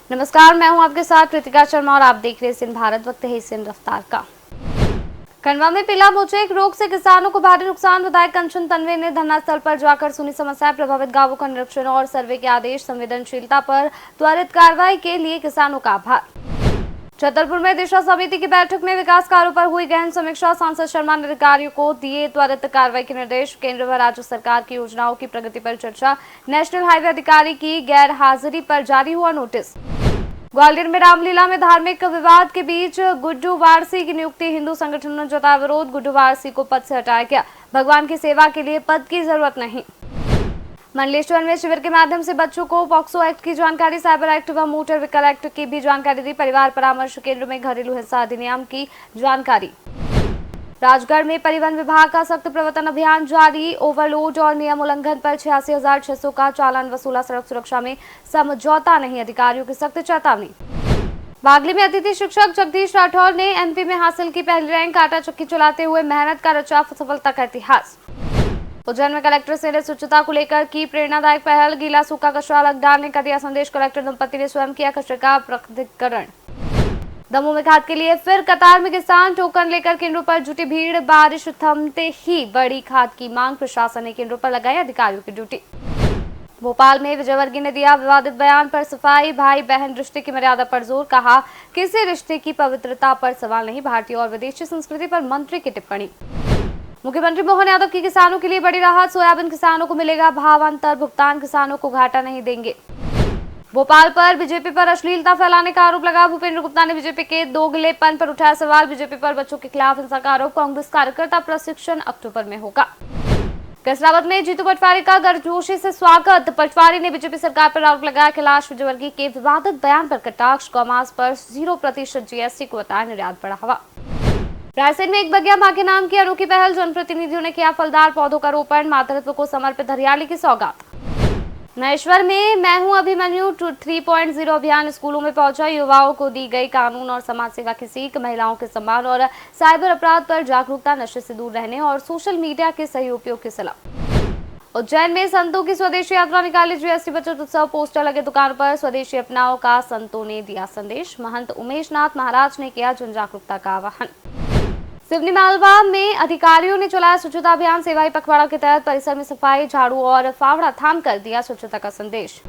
नमस्कार, मैं हूं आपके साथ कृतिका शर्मा और आप देख रहे हैं सिंध भारत। वक्त है सिंध रफ्तार का। खंडवा में पीला मोचेक रोग से किसानों को भारी नुकसान। विधायक कंचन तन्वे ने धरना स्थल पर जाकर सुनी समस्या। प्रभावित गांवों का निरीक्षण और सर्वे के आदेश। संवेदनशीलता पर त्वरित कार्रवाई के लिए किसानों का आभार। छतरपुर में दिशा समिति की बैठक में विकास कार्यों पर हुई गहन समीक्षा। सांसद शर्मा ने अधिकारियों को दिए त्वरित कार्रवाई के निर्देश। केंद्र व राज्य सरकार की योजनाओं की प्रगति पर चर्चा। नेशनल हाईवे अधिकारी की गैर हाजिरी पर जारी हुआ नोटिस। ग्वालियर में रामलीला में धार्मिक विवाद के बीच गुड्डू वारसी की नियुक्ति। हिंदू संगठनों ने जताया विरोध। गुड्डू वारसी को पद से हटाया गया। भगवान की सेवा के लिए पद की जरूरत नहीं। मंडलेश्वर में शिविर के माध्यम से बच्चों को पॉक्सो एक्ट की जानकारी, साइबर एक्ट व मोटर व्हीकल एक्ट की भी जानकारी दी। परिवार परामर्श केंद्र में घरेलू हिंसा अधिनियम की जानकारी। राजगढ़ में परिवहन विभाग का सख्त प्रवर्तन अभियान जारी। ओवरलोड और नियम उल्लंघन पर 86,600 का चालान वसूला। सड़क सुरक्षा में समझौता नहीं, अधिकारियों की सख्त चेतावनी। बागली में अतिथि शिक्षक जगदीश राठौर ने एमपी में हासिल की पहली रैंक। आटा चक्की चलाते हुए मेहनत का रचा सफलता का इतिहास। उज्जैन में कलेक्टर से स्वच्छता को लेकर की प्रेरणादायक पहल। गीला सूखा कचरा अलग डालने का दिया संदेश। कलेक्टर दंपति ने स्वयं किया कचरे का पृथक्करण। दमोह में खाद के लिए फिर कतार में किसान। टोकन लेकर केंद्रों पर जुटी भीड़। बारिश थमते ही बड़ी खाद की मांग। प्रशासन ने केंद्रों पर लगाई अधिकारियों की ड्यूटी। भोपाल में विजयवर्गीय ने दिया विवादित बयान पर सफाई। भाई बहन रिश्ते की मर्यादा पर जोर। कहा किसी रिश्ते की पवित्रता पर सवाल नहीं। भारतीय और विदेशी संस्कृति पर मंत्री की टिप्पणी। मुख्यमंत्री मोहन यादव की किसानों के लिए बड़ी राहत। सोयाबीन किसानों को मिलेगा भावांतर भुगतान। किसानों को घाटा नहीं देंगे। भोपाल पर बीजेपी पर अश्लीलता फैलाने का आरोप लगा। भूपेंद्र गुप्ता ने बीजेपी के दोगलेपन पर उठाया सवाल। बीजेपी पर बच्चों के खिलाफ हिंसा का आरोप। कांग्रेस कार्यकर्ता प्रशिक्षण अक्टूबर में होगा। कैसरावत में जीतू पटवारी का गर्मजोशी से स्वागत। पटवारी ने बीजेपी सरकार पर आरोप लगाया। कैलाश विजयवर्गीय के विवादित बयान पर कटाक्ष। गौमांस पर 0% जीएसटी को बताया निर्यात बढ़ावा। रायसेन में एक बगिया मां के नाम की अनोखी पहल। जनप्रतिनिधियों ने किया फलदार पौधों का रोपण। मातृत्व को समर्पित हरियाली की सौगात। महेश्वर में मैं हूं अभिमन्यु 3.0 अभियान स्कूलों में पहुंचा। युवाओं को दी गई कानून और समाज सेवा की सीख। महिलाओं के सम्मान और साइबर अपराध पर जागरूकता। नशे से दूर रहने और सोशल मीडिया के सही उपयोग की सलाह। उज्जैन में संतों की स्वदेशी यात्रा निकाली। जीएसटी बचत उत्सव पोस्टर लगे दुकान पर। स्वदेशी अपनाओ का संतों ने दिया संदेश। महंत उमेश नाथ महाराज ने किया जन जागरूकता का आह्वान। सिवनी मालवा में अधिकारियों ने चलाया स्वच्छता अभियान। सेवाई पखवाड़ा के तहत परिसर में सफाई, झाड़ू और फावड़ा थाम कर दिया स्वच्छता का संदेश।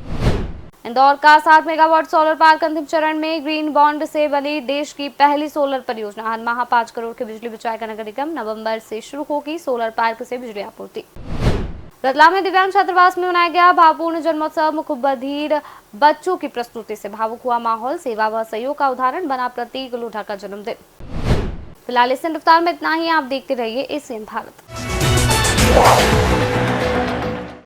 इंदौर का 7 मेगावाट सोलर पार्क अंतिम चरण में। ग्रीन बॉन्ड से बनी देश की पहली सोलर परियोजना। हर माह 5 करोड़ की बिजली बचाएगा नगर निगम। नवंबर से शुरू होगी सोलर पार्क से बिजली आपूर्ति। रतलाम में दिव्यांग छात्रावास में मनाया गया भावपूर्ण जन्मोत्सव। मुख बधिर बच्चों की प्रस्तुति से भावुक हुआ माहौल। सेवा व सहयोग का उदाहरण बना प्रतीक लोढ़ा का जन्मदिन। फिलहाल इस रफ्तार में इतना ही। आप देखते रहिए एशियन भारत।